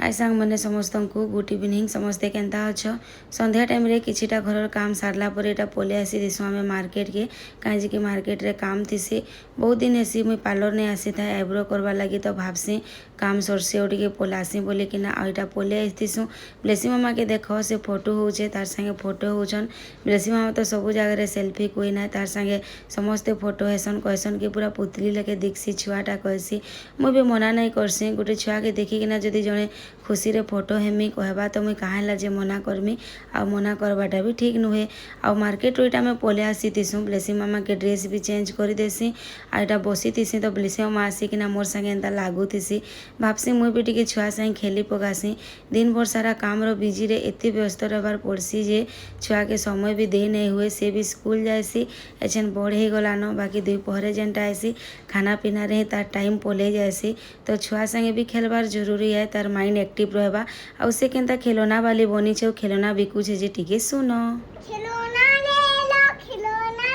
आइ सांग मैंने समस्त को गुड इवनिंग समस्ते केन्ता अच्छ संध्या टाइम रे किछिटा घर काम सारला पर एटा पले आसी दिसु आमे मार्केट के कहीं कि मार्केट रे काम थीसी बहुत दिन हेसी मुई पार्लर नहीं आसी था आईब्रो करवा लगी तो भाबसी काम सरसे और टिके पलासी बोली कि ना आईटा पले आसीसु ब्लेसी मामा के देख से फोटो होचे तार संगे फोटो होचन ब्लेसी मामा तो सब जगह रे सेल्फी कोई ना तार संगे समस्ते फोटो हेसन कहसन कि पूरा पुतली लगे दिखसी छुआटा कहसी मुई भी मना नहीं करसी गोटे छुआ के देखिकिना जदि जड़े खुशी रे फोटो हेमी कहबा तो मुई कहाँ जे मना करमी आ मना करवाटा भी ठीक नुहे आ मार्केट रोटा में पले आसीतीसु ब्लेसी मामा के ड्रेस भी चेंज कर देसी आ एटा बसीतीसी तो ब्लेसी मामा आसिकिना मोर संगे एंता लागुतीसी भाबसी मुई भी टिके छुआ संगे खेली पकासी दिन भर सारा काम रो बिजी रे एते व्यस्त रहबार पड़सी जे छुआ के समय भी दे नहीं हुए से भी स्कूल जाएसी एछन बड़ हो गलान बाकी दुपहरे जेनटा आसी खाना पीना रे तार टाइम पले जाएसी तो छुआ संगे भी खेलबार जरूरी है तार माइंड एक्टिव रहबा आ से केनता खिलौना वाली बनी छे खिलौना बिकू छे जे टिके सुनो खिलौना ले लो खिलौना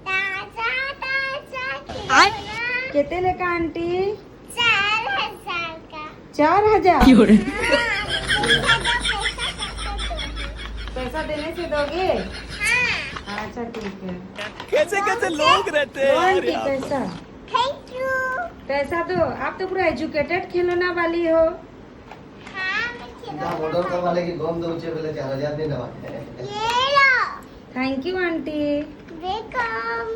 ताजा ताजा खिलौना केते लेका आंटी 4000 का 4000 पैसा देने से दोगे हाँ अच्छा ठीक है कैसे कैसे लोग रहते हैं यार यहाँ। पैसा थैंक यू पैसा दो आप तो पूरा एजुकेटेड खिलौना वाली हो हाँ मैं जहाँ खिलौना ऑर्डर करवा लेगी गम दउचे पहले 4000 नहीं दवा ये लो थैंक यू आंटी वेलकम